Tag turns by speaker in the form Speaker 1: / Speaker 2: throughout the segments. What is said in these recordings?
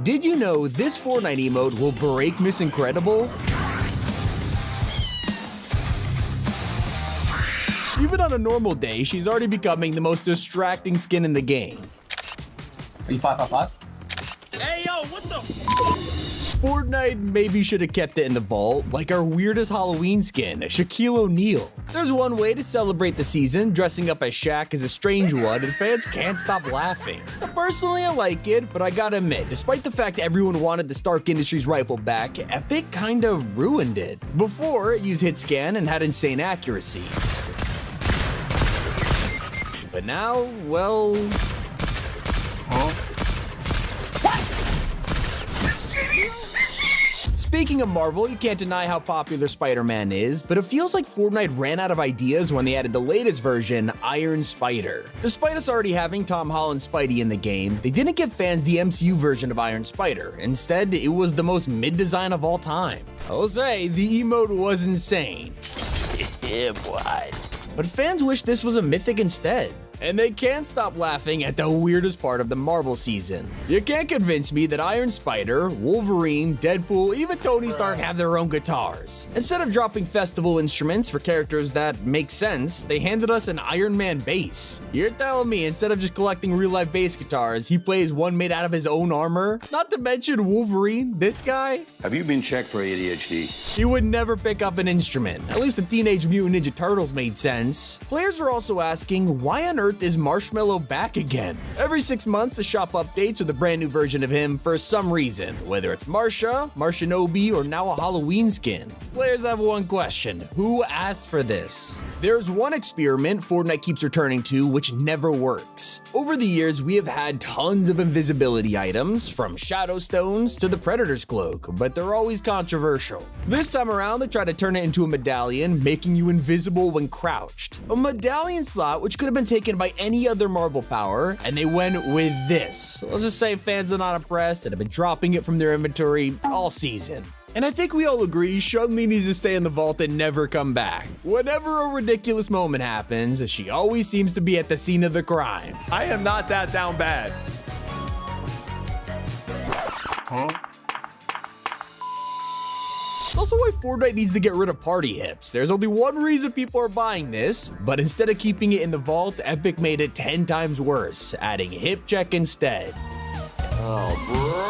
Speaker 1: Did you know this Fortnite emote will break Miss Incredible? Even on a normal day, she's already becoming the most distracting skin in the game.
Speaker 2: Are you 555?
Speaker 3: Hey yo, what the?
Speaker 1: Fortnite maybe should have kept it in the vault, like our weirdest Halloween skin, Shaquille O'Neal. There's one way to celebrate the season, dressing up as Shaq is a strange one, and fans can't stop laughing. Personally, I like it, but I gotta admit, despite the fact everyone wanted the Stark Industries rifle back, Epic kinda ruined it. Before, it used hit scan and had insane accuracy. But now, well... Speaking of Marvel, you can't deny how popular Spider-Man is, but it feels like Fortnite ran out of ideas when they added the latest version, Iron Spider. Despite us already having Tom Holland's Spidey in the game, they didn't give fans the MCU version of Iron Spider. Instead, it was the most mid-design of all time. I will say, the emote was insane.
Speaker 3: Yeah, boy.
Speaker 1: But fans wish this was a mythic instead. And they can't stop laughing at the weirdest part of the Marvel season. You can't convince me that Iron Spider, Wolverine, Deadpool, even Tony Stark have their own guitars. Instead of dropping festival instruments for characters that make sense, they handed us an Iron Man bass. You're telling me instead of just collecting real-life bass guitars, he plays one made out of his own armor? Not to mention Wolverine, this guy?
Speaker 4: Have you been checked for ADHD?
Speaker 1: He would never pick up an instrument. At least the Teenage Mutant Ninja Turtles made sense. Players are also asking, why on earth is Marshmallow back again? Every 6 months, the shop updates with a brand new version of him for some reason, whether it's Marsha, Marshanobi, or now a Halloween skin. Players have one question: who asked for this? There's one experiment Fortnite keeps returning to which never works. Over the years, we have had tons of invisibility items, from Shadow Stones to the Predator's Cloak, but they're always controversial. This time around, they try to turn it into a medallion, making you invisible when crouched. A medallion slot which could have been taken by any other Marvel power, and they went with this. Let's just say fans are not impressed and have been dropping it from their inventory all season. And I think we all agree Chun-Li needs to stay in the vault and never come back. Whenever a ridiculous moment happens, she always seems to be at the scene of the crime.
Speaker 5: I am not that down bad.
Speaker 4: Huh?
Speaker 1: Also why Fortnite needs to get rid of party hips. There's only one reason people are buying this, but instead of keeping it in the vault, Epic made it 10 times worse, adding hip check instead.
Speaker 3: Oh, brother.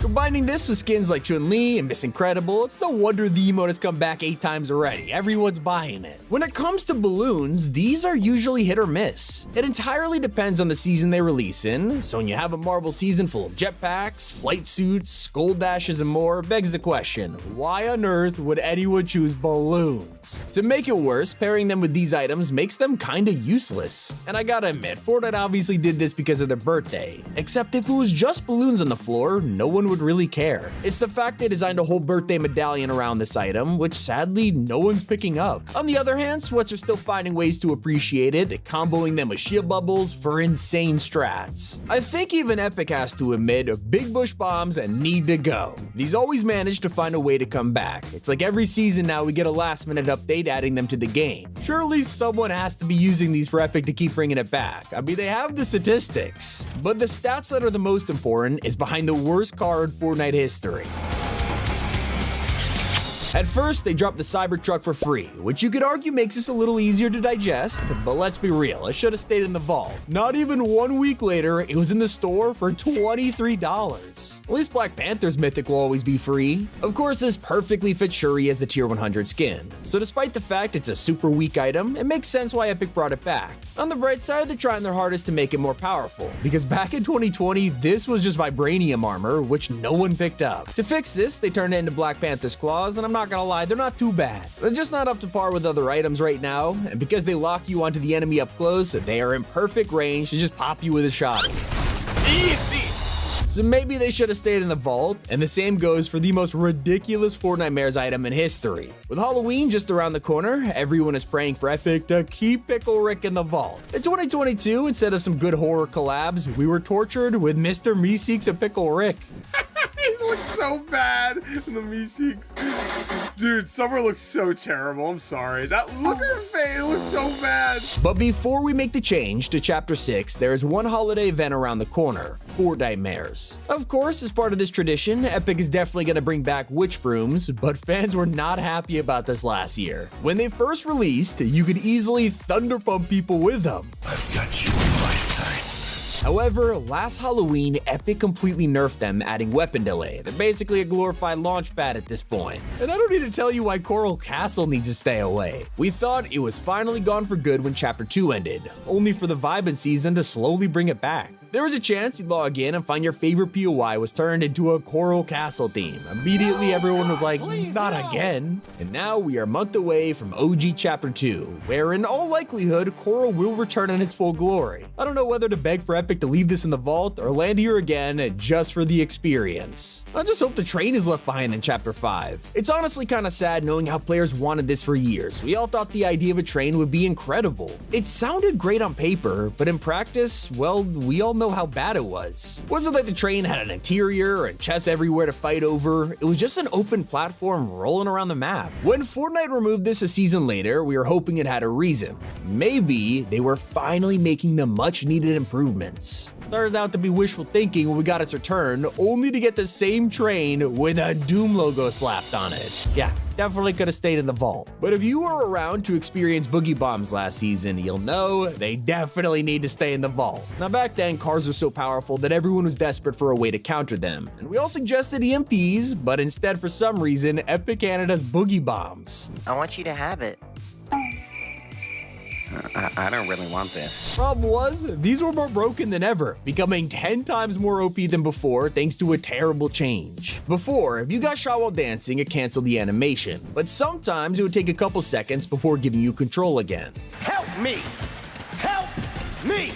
Speaker 1: Combining this with skins like Chun-Li and Miss Incredible, it's no wonder the emote has come back 8 times already. Everyone's buying it. When it comes to balloons, these are usually hit or miss. It entirely depends on the season they release in, so when you have a Marvel season full of jetpacks, flight suits, skull dashes, and more, begs the question, why on earth would anyone choose balloons? To make it worse, pairing them with these items makes them kinda useless. And I gotta admit, Fortnite obviously did this because of their birthday. Except if it was just balloons on the floor, no one would really care. It's the fact they designed a whole birthday medallion around this item, which sadly no one's picking up. On the other hand, Sweats are still finding ways to appreciate it, comboing them with shield bubbles for insane strats. I think even Epic has to admit, big bush bombs need to go. These always manage to find a way to come back. It's like every season now we get a last minute update adding them to the game. Surely someone has to be using these for Epic to keep bringing it back. I mean, they have the statistics. But the stats that are the most important is behind the worst car in Fortnite history. At first, they dropped the Cybertruck for free, which you could argue makes this a little easier to digest, but let's be real, it should have stayed in the vault. Not even 1 week later, it was in the store for $23. At least Black Panther's Mythic will always be free. Of course, this perfectly fits Shuri as the tier 100 skin, so despite the fact it's a super weak item, it makes sense why Epic brought it back. On the bright side, they're trying their hardest to make it more powerful, because back in 2020, this was just vibranium armor, which no one picked up. To fix this, they turned it into Black Panther's claws, and I'm not gonna lie, they're not too bad. They're just not up to par with other items right now, and because they lock you onto the enemy up close, they are in perfect range to just pop you with a shot.
Speaker 3: Easy.
Speaker 1: So maybe they should have stayed in the vault, and the same goes for the most ridiculous Fortnitemares item in history. With Halloween just around the corner, everyone is praying for Epic to keep Pickle Rick in the vault. In 2022, instead of some good horror collabs, we were tortured with Mr. Meeseeks and Pickle Rick.
Speaker 6: looks so bad in the Meeseeks. Dude, Summer looks so terrible. I'm sorry. Look at her face. It looks so bad.
Speaker 1: But before we make the change to Chapter 6, there is one holiday event around the corner, Fortnite Mares. Of course, as part of this tradition, Epic is definitely going to bring back witch brooms, but fans were not happy about this last year. When they first released, you could easily thunder pump people with them.
Speaker 7: I've got you in my sights.
Speaker 1: However, last Halloween, Epic completely nerfed them, adding weapon delay. They're basically a glorified launch pad at this point. And I don't need to tell you why Coral Castle needs to stay away. We thought it was finally gone for good when Chapter 2 ended, only for the vibe and season to slowly bring it back. There was a chance you'd log in and find your favorite POI was turned into a Coral Castle theme. Immediately everyone was like, not again. And now we are a month away from OG Chapter 2, where in all likelihood, Coral will return in its full glory. I don't know whether to beg for Epic to leave this in the vault or land here again just for the experience. I just hope the train is left behind in Chapter 5. It's honestly kind of sad knowing how players wanted this for years. We all thought the idea of a train would be incredible. It sounded great on paper, but in practice, well, we all know how bad it was. It wasn't like the train had an interior and chests everywhere to fight over. It was just an open platform rolling around the map. When Fortnite removed this a season later, we were hoping it had a reason. Maybe they were finally making the much needed improvements. Turned out to be wishful thinking when we got its return, only to get the same train with a Doom logo slapped on it. Yeah, definitely could have stayed in the vault. But if you were around to experience boogie bombs last season, you'll know they definitely need to stay in the vault. Now back then, cars were so powerful that everyone was desperate for a way to counter them. And we all suggested EMPs, but instead for some reason, Epic handed us boogie bombs.
Speaker 8: I want you to have it. I don't really want this.
Speaker 1: Problem was, these were more broken than ever, becoming 10 times more OP than before thanks to a terrible change. Before, if you got shot while dancing, it canceled the animation, but sometimes it would take a couple seconds before giving you control again.
Speaker 3: Help me! Help me!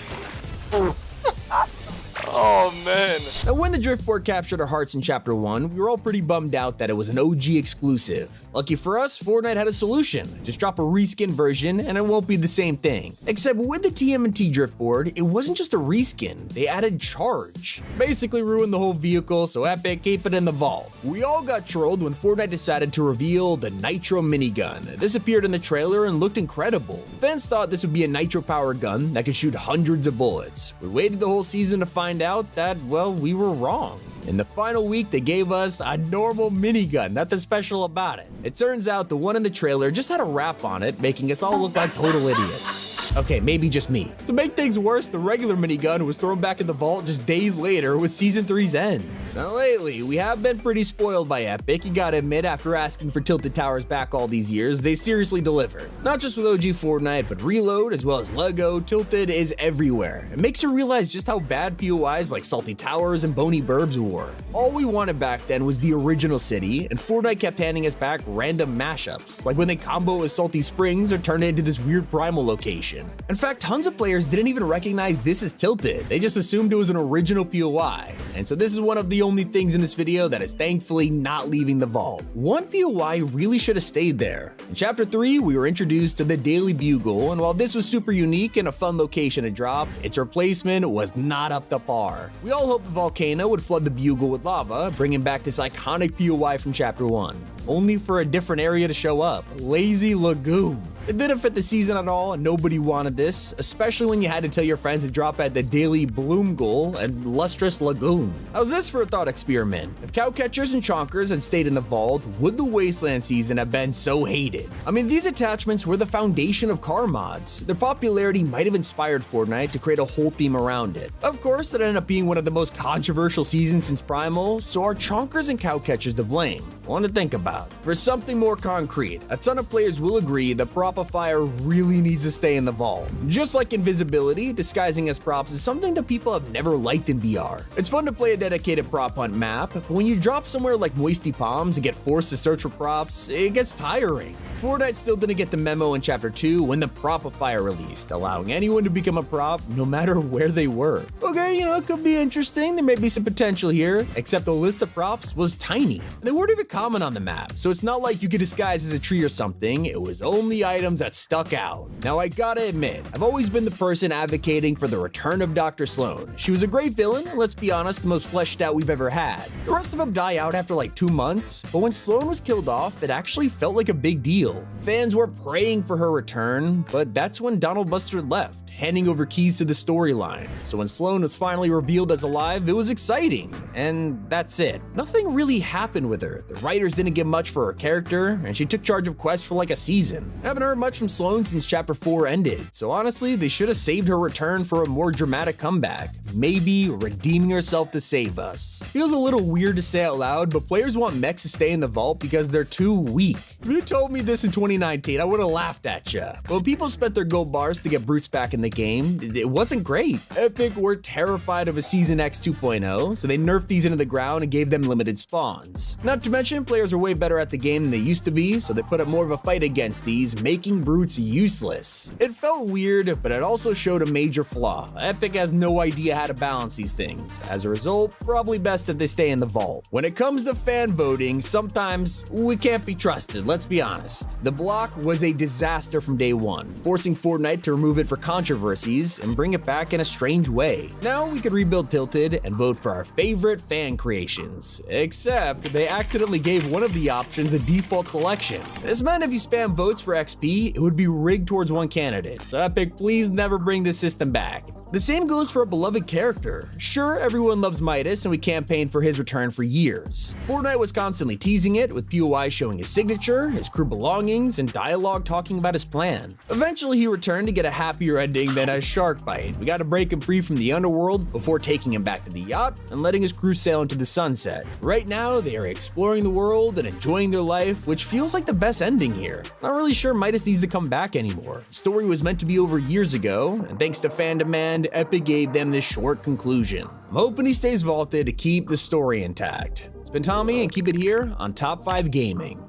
Speaker 3: Oh man.
Speaker 1: Now when the driftboard captured our hearts in Chapter 1, we were all pretty bummed out that it was an OG exclusive. Lucky for us, Fortnite had a solution. Just drop a reskin version and it won't be the same thing. Except with the TMNT driftboard, it wasn't just a reskin, they added charge. Basically ruined the whole vehicle, so Epic keep it in the vault. We all got trolled when Fortnite decided to reveal the Nitro minigun. This appeared in the trailer and looked incredible. Fans thought this would be a nitro powered gun that could shoot hundreds of bullets. We waited the whole season to find out that, well, we were wrong. In the final week, they gave us a normal minigun, nothing special about it. It turns out the one in the trailer just had a wrap on it, making us all look like total idiots. Okay, maybe just me. To make things worse, the regular minigun was thrown back in the vault just days later with Season 3's end. Now lately, we have been pretty spoiled by Epic, you gotta admit, after asking for Tilted Towers back all these years, they seriously deliver. Not just with OG Fortnite, but Reload, as well as Lego, Tilted is everywhere. It makes you realize just how bad POIs like Salty Towers and Bony Burbs were. All we wanted back then was the original city, and Fortnite kept handing us back random mashups, like when they combo with Salty Springs or turn it into this weird primal location. In fact, tons of players didn't even recognize this as Tilted, they just assumed it was an original POI. And so this is one of the only things in this video that is thankfully not leaving the vault. One POI really should have stayed there. In Chapter 3, we were introduced to the Daily Bugle, and while this was super unique and a fun location to drop, its replacement was not up to par. We all hoped the volcano would flood the Bugle with lava, bringing back this iconic POI from Chapter 1. Only for a different area to show up, Lazy Lagoon. It didn't fit the season at all, and nobody wanted this, especially when you had to tell your friends to drop at the Daily Bloomgle and Lustrous Lagoon. How's this for a thought experiment? If Cowcatchers and Chonkers had stayed in the vault, would the Wasteland season have been so hated? I mean, these attachments were the foundation of car mods. Their popularity might have inspired Fortnite to create a whole theme around it. Of course, it ended up being one of the most controversial seasons since Primal, so are Chonkers and Cowcatchers to blame? One to think about. For something more concrete, a ton of players will agree that Propifier really needs to stay in the vault. Just like invisibility, disguising as props is something that people have never liked in VR. It's fun to play a dedicated prop hunt map, but when you drop somewhere like Moisty Palms and get forced to search for props, it gets tiring. Fortnite still didn't get the memo in Chapter 2 when the Propifier released, allowing anyone to become a prop no matter where they were. Okay, it could be interesting, there may be some potential here, except the list of props was tiny. They weren't even common on the map, so it's not like you could disguise as a tree or something. It was only items that stuck out. Now I gotta admit, I've always been the person advocating for the return of Dr. Sloan. She was a great villain, and let's be honest, the most fleshed out we've ever had. The rest of them die out after like 2 months, but when Sloan was killed off, it actually felt like a big deal. Fans were praying for her return, but that's when Donald Mustard left, handing over keys to the storyline. So when Sloan was finally revealed as alive, it was exciting, and that's it. Nothing really happened with her. The writers didn't give much for her character, and she took charge of quests for like a season. I haven't heard much from Sloan since chapter 4 ended, so honestly, they should have saved her return for a more dramatic comeback. Maybe redeeming herself to save us. Feels a little weird to say out loud, but players want mechs to stay in the vault because they're too weak. If you told me this in 2019, I would have laughed at ya. But when people spent their gold bars to get brutes back in the game, it wasn't great. Epic were terrified of a Season X 2.0, so they nerfed these into the ground and gave them limited spawns. Not to mention, players are way better at the game than they used to be, so they put up more of a fight against these, making brutes useless. It felt weird, but it also showed a major flaw. Epic has no idea how to balance these things. As a result, probably best that they stay in the vault. When it comes to fan voting, sometimes we can't be trusted, let's be honest. The block was a disaster from day one, forcing Fortnite to remove it for controversies and bring it back in a strange way. Now we could rebuild Tilted and vote for our favorite fan creations, except they accidentally gave one of the options a default selection. This meant if you spam votes for XP, it would be rigged towards one candidate, so Epic, please never bring this system back. The same goes for a beloved character. Sure, everyone loves Midas and we campaigned for his return for years. Fortnite was constantly teasing it, with POI showing his signature, his crew belongings, and dialogue talking about his plan. Eventually he returned to get a happier ending than a shark bite. We gotta break him free from the underworld before taking him back to the yacht and letting his crew sail into the sunset. Right now they are exploring the world and enjoying their life, which feels like the best ending here. Not really sure Midas needs to come back anymore. The story was meant to be over years ago, and thanks to fan demand, Epic gave them this short conclusion. I'm hoping he stays vaulted to keep the story intact. It's been Tommy, and keep it here on Top 5 Gaming.